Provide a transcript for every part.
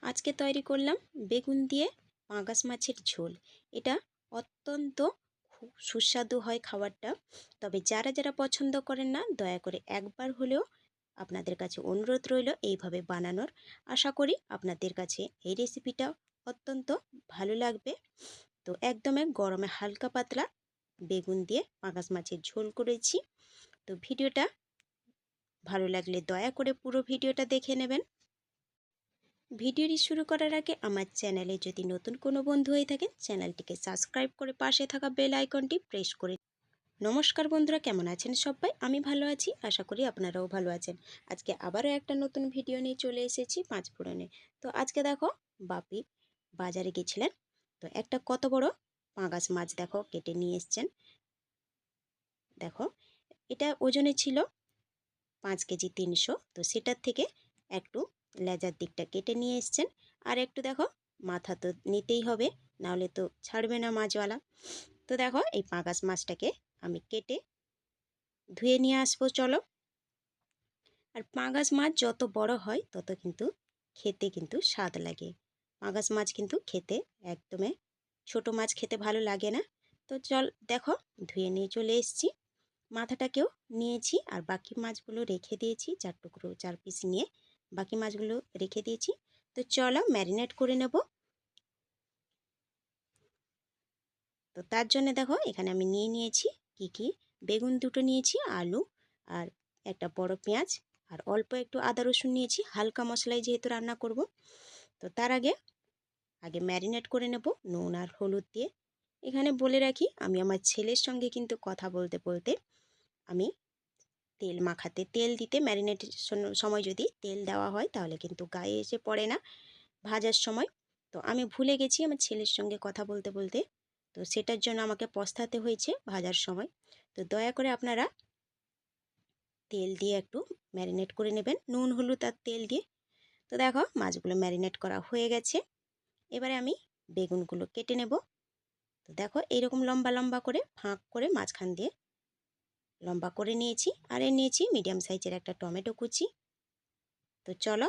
আজকে তৈরি করলাম বেগুন দিয়ে পাঙ্গাস মাছের ঝোল। এটা অত্যন্ত খুব সুস্বাদু হয় খাবারটা। তবে যারা যারা পছন্দ করেন না, দয়া করে একবার হলেও আপনাদের কাছে অনুরোধ রইল এইভাবে বানানোর। আশা করি আপনাদের কাছে এই রেসিপিটা অত্যন্ত ভালো লাগবে। তো একদমই গরমে হালকা পাতলা বেগুন দিয়ে পাঙ্গাস মাছের ঝোল করেছি। তো ভিডিওটা ভালো লাগলে দয়া করে পুরো ভিডিওটা দেখে নেবেন। ভিডিওটি শুরু করার আগে আমার চ্যানেলে যদি নতুন কোনো বন্ধু হয়ে থাকেন, চ্যানেলটিকে সাবস্ক্রাইব করে পাশে থাকা বেল আইকনটি প্রেস করে। নমস্কার বন্ধুরা, কেমন আছেন সবাই? আমি ভালো আছি, আশা করি আপনারাও ভালো আছেন। আজকে আবারও একটা নতুন ভিডিও নিয়ে চলে এসেছি পাঁচফোড়নে। তো আজকে দেখো বাপি বাজারে গেছিলেন, তো একটা কত বড় পাঙ্গাস মাছ দেখো কেটে নিয়ে এসছেন। দেখো এটা ওজনে ছিল 5 কেজি 300। তো সেটার থেকে একটু লেজার দিকটা কেটে নিয়ে এসছেন। আর একটু দেখো মাথা তো নিতেই হবে, নাহলে তো ছাড়বে না মাছওয়ালা। তো দেখো এই পাঙ্গাস মাছটাকে আমি কেটে ধুয়ে নিয়ে আসবো, চলো। আর পাঙ্গাস মাছ যত বড় হয় তত কিন্তু খেতে কিন্তু স্বাদ লাগে। পাঙ্গাস মাছ কিন্তু খেতে একদমই, ছোট মাছ খেতে ভালো লাগে না। তো চল দেখো ধুয়ে নিয়ে চলে এসেছি। মাথাটাকেও নিয়েছি আর বাকি মাছগুলো রেখে দিয়েছি, 4 পিস নিয়ে বাকি মাছগুলো রেখে দিয়েছি। তো চলো ম্যারিনেট করে নেব। তো তার জন্য দেখো এখানে আমি নিয়েছি কি বেগুন দুটো নিয়েছি, আলু আর একটা বড় পেঁয়াজ আর অল্প একটু আদা রসুন নিয়েছি, হালকা মশলায় যেহেতু রান্না করব। তো তার আগে আগে ম্যারিনেট করে নেব নুন আর হলুদ দিয়ে। এখানে বলে রাখি, আমি আমার ছেলের সঙ্গে কিন্তু কথা বলতে বলতে আমি তেল দিতে, ম্যারিনেটের সময় যদি তেল দেওয়া হয় তাহলে কিন্তু গায়ে এসে পড়ে না ভাজার সময়। তো আমি ভুলে গেছি আমার ছেলের সঙ্গে কথা বলতে বলতে, তো সেটার জন্য আমাকে পস্তাতে হয়েছে ভাজার সময়। তো দয়া করে আপনারা তেল দিয়ে একটু ম্যারিনেট করে নেবেন, নুন হলুদ আর তেল দিয়ে। তো দেখো মাছগুলো ম্যারিনেট করা হয়ে গেছে। এবারে আমি বেগুনগুলো কেটে নেব। তো দেখো এইরকম লম্বা লম্বা করে ফাঁক করে মাঝখান দিয়ে লম্বা করে নিয়েছি। আর নিয়েছি মিডিয়াম সাইজের একটা টমেটো কুচি। তো চলো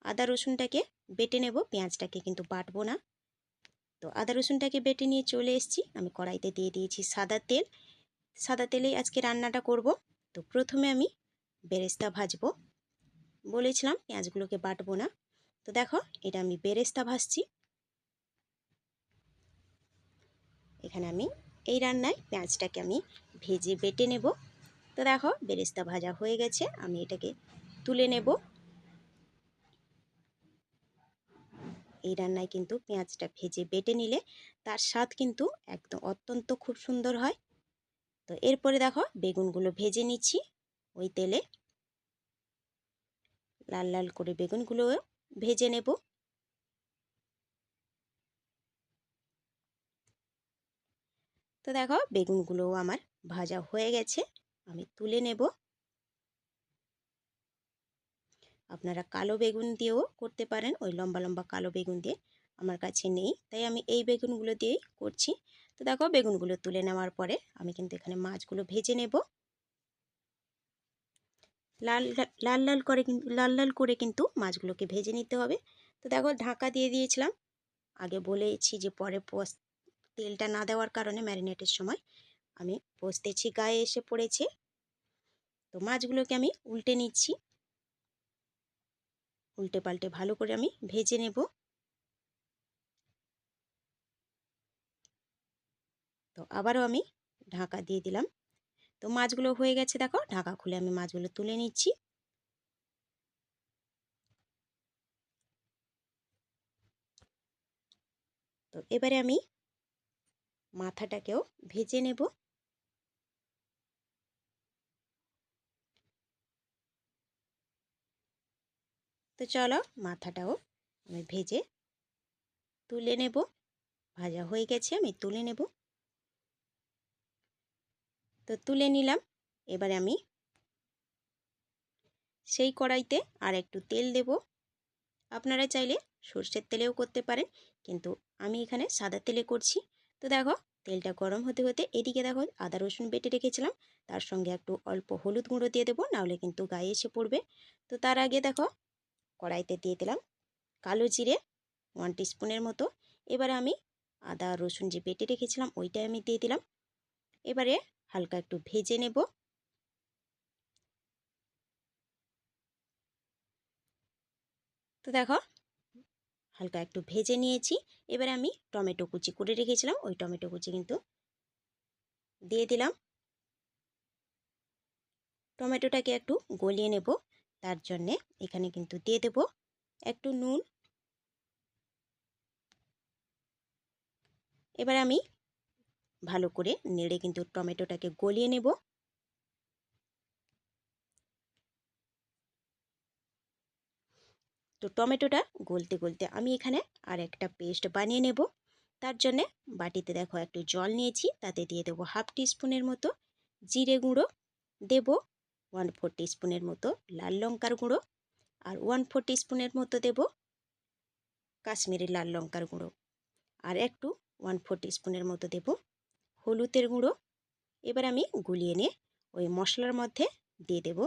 আদা রসুনটাকে বেটে নেব, পেঁয়াজটাকে কিন্তু বাটবো না। তো আদা রসুনটাকে বেটে নিয়ে চলে এসেছি। আমি কড়াইতে দিয়ে দিয়েছি সাদা তেল। সাদা তেলেই আজকে রান্নাটা করব। তো প্রথমে আমি বেরেস্তা ভাজবো, বলেছিলাম পেঁয়াজগুলোকে বাটবো না। তো দেখো এটা আমি বেরেস্তা ভাজছি। এখানে আমি এই রান্নায় পেঁয়াজটাকে আমি ভেজে বেটে নেব। তো দেখো বেরেস্তা ভাজা হয়ে গেছে, আমি এটাকে তুলে নেব। এই রান্নায় কিন্তু পেঁয়াজটা ভেজে বেটে নিলে তার স্বাদ কিন্তু একদম অত্যন্ত খুব সুন্দর হয়। তো এরপরে দেখো বেগুনগুলো ভেজে নিচ্ছি ওই তেলে, লাল লাল করে বেগুনগুলো ভেজে নেব। তো দেখো বেগুনগুলোও আমার ভাজা হয়ে গেছে, আমি তুলে নেব। আপনারা কালো বেগুন দিয়েও করতে পারেন, ওই লম্বা লম্বা কালো বেগুন দিয়ে। আমার কাছে নেই তাই আমি এই বেগুনগুলো দিয়েই করছি। তো দেখো বেগুনগুলো তুলে নেওয়ার পরে আমি কিন্তু এখানে মাছগুলো ভেজে নেব। লাল লাল লাল লাল করে কিন্তু মাছগুলোকে ভেজে নিতে হবে। তো দেখো ঢাকা দিয়ে দিয়েছিলাম, আগে বলেছি যে পরে তেলটা না দেওয়ার কারণে ম্যারিনেটের সময় আমি পোস্তেছি, গায়ে এসে পড়েছে। তো মাছগুলোকে আমি উল্টে নিচ্ছি, উল্টে পাল্টে ভালো করে আমি ভেজে নেব। তো আবারও আমি ঢাকা দিয়ে দিলাম। তো মাছগুলো হয়ে গেছে, দেখো ঢাকা খুলে আমি মাছগুলো তুলে নিচ্ছি। তো এবারে আমি মাথাটাকেও ভেজে নেব। তো চলো মাথাটাও আমি ভেজে তুলে নেব। ভাজা হয়ে গেছে, আমি তুলে নেব। তো তুলে নিলাম। এবারে আমি সেই কড়াইতে আর একটু তেল দেব। আপনারা চাইলে সর্ষের তেলেও করতে পারেন, কিন্তু আমি এখানে সাদা তেলে করছি। তো দেখো তেলটা গরম হতে হতে এদিকে দেখো আদা রসুন বেটে রেখেছিলাম, তার সঙ্গে একটু অল্প হলুদ গুঁড়ো দিয়ে দেবো, নাহলে কিন্তু গায়ে এসে পড়বে। তো তার আগে দেখো কড়াইতে দিয়ে দিলাম কালো জিরে 1 টিস্পুনের মতো। এবারে আমি আদা রসুন যে বেটে রেখেছিলাম ওইটাই আমি দিয়ে দিলাম। এবারে হালকা একটু ভেজে নেব। তো দেখো হালকা একটু ভেজে নিয়েছি। এবারে আমি টমেটো কুচি করে রেখেছিলাম ওই টমেটো কুচি কিন্তু দিয়ে দিলাম। টমেটোটাকে একটু গলিয়ে নেব, তার জন্যে এখানে কিন্তু দিয়ে দেব একটু নুন। এবার আমি ভালো করে নেড়ে কিন্তু টমেটোটাকে গলিয়ে নেব। তো টমেটোটা গলতে গলতে আমি এখানে আর একটা পেস্ট বানিয়ে নেব। তার জন্যে বাটিতে দেখো একটু জল নিয়েছি, তাতে দিয়ে দেবো 1/2 টিস্পুনের মতো জিরে গুঁড়ো, দেব 1/4 টিস্পুনের মতো লাল লঙ্কার গুঁড়ো, আর 1/4 টিস্পুনের মতো দেব কাশ্মীরি লাল লঙ্কার গুঁড়ো, আর একটু 1/4 টিস্পুনের মতো দেব হলুদের গুঁড়ো। এবার আমি গুলিয়ে নিয়ে ওই মশলার মধ্যে দিয়ে দেব।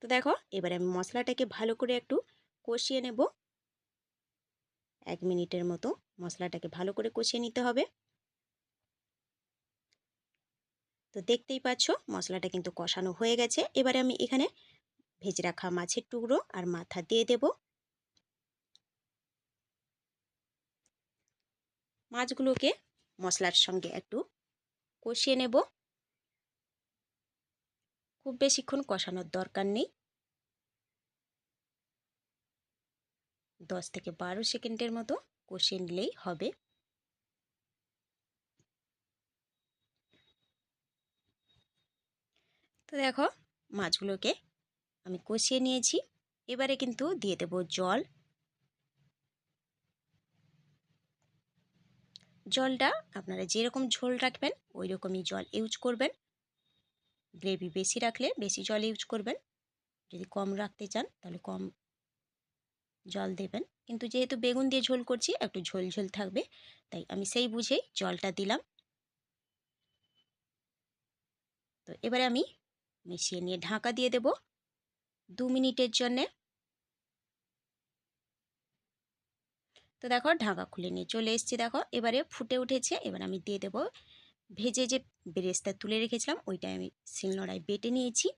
তো দেখো এবার আমি মশলাটাকে ভালো করে একটু কষিয়ে নেব। 1 মিনিটের মতো মশলাটাকে ভালো করে কষিয়ে নিতে হবে। তো দেখতেই পাচ্ছ মশলাটা কিন্তু কষানো হয়ে গেছে। এবারে আমি এখানে ভেজে রাখা মাছের টুকরো আর মাথা দিয়ে দেব। মাছগুলোকে মশলার সঙ্গে একটু কষিয়ে নেব। খুব বেশিক্ষণ কষানোর দরকার নেই, 10 থেকে 12 সেকেন্ডের মতো কষিয়ে নিলেই হবে। তো দেখো মাছগুলোকে আমি কষিয়ে নিয়েছি। এবারে কিন্তু দিয়ে দেব জল। জলটা আপনারা যেরকম ঝোল রাখবেন ওই রকমই জল ইউজ করবেন। গ্রেভি বেশি রাখলে বেশি জল ইউজ করবেন, যদি কম রাখতে চান তাহলে কম জল দেবেন। কিন্তু যেহেতু বেগুন দিয়ে ঝোল করছি একটু ঝোল ঝোল থাকবে, তাই আমি সেই বুঝেই জলটা দিলাম। তো এবারে আমি মিশিয়ে নিয়ে ঢাকা দিয়ে দেব 2 মিনিটের জন্যে। তো দেখো ঢাকা খুলে নিয়ে চলে এসেছি, দেখো এবারে ফুটে উঠেছে। এবার আমি দিয়ে দেব ভেজে যে বেরেস্তা তুলে রেখেছিলাম ওইটা আমি শিলনোড়ায় বেটে নিয়েছি,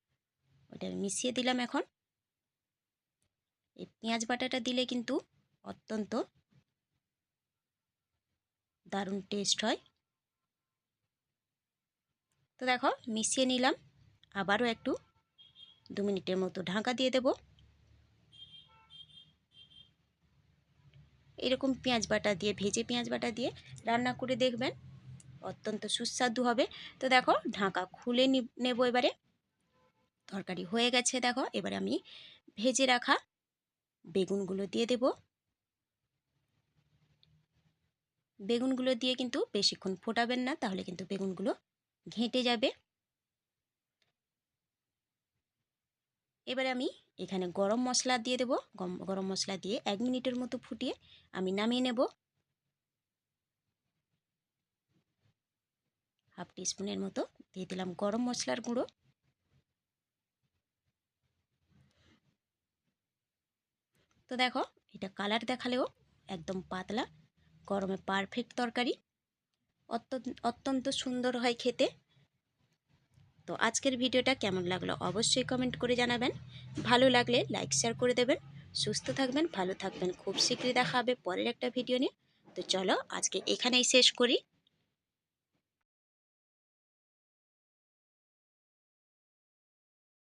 ওইটা আমি মিশিয়ে দিলাম। এখন এই পেঁয়াজ বাটাটা দিলে কিন্তু অত্যন্ত দারুণ টেস্ট হয়। তো দেখো মিশিয়ে নিলাম, আবারও একটু 2 মিনিটের মতো ঢাকা দিয়ে দেব। এরকম পেঁয়াজ বাটা দিয়ে ভেজে পেঁয়াজ বাটা দিয়ে রান্না করে দেখবেন, অত্যন্ত সুস্বাদু হবে। তো দেখো ঢাকা খুলে নেব। এবারে তরকারি হয়ে গেছে দেখো। এবারে আমি ভেজে রাখা বেগুনগুলো দিয়ে দেব। বেগুনগুলো দিয়ে কিন্তু বেশিক্ষণ ফোটাবেন না, তাহলে কিন্তু বেগুনগুলো ঘেঁটে যাবে। এবারে আমি এখানে গরম মশলা দিয়ে দেব। গরম মশলা দিয়ে 1 মিনিটের মতো ফুটিয়ে আমি নামিয়ে নেব। 1/2 টিস্পুনের মতো দিয়ে দিলাম গরম মশলার গুঁড়ো। তো দেখো এটা কালার দেখালেও একদম পাতলা, গরমে পারফেক্ট তরকারি, অত্যন্ত সুন্দর হয় খেতে। তো আজকের ভিডিওটা কেমন লাগলো অবশ্যই কমেন্ট করে জানাবেন। ভালো লাগলে লাইক শেয়ার করে দেবেন। সুস্থ থাকবেন, ভালো থাকবেন। খুব শীঘ্রই দেখা হবে পরের একটা ভিডিও নিয়ে। তো চলো আজকে এখানেই শেষ করি।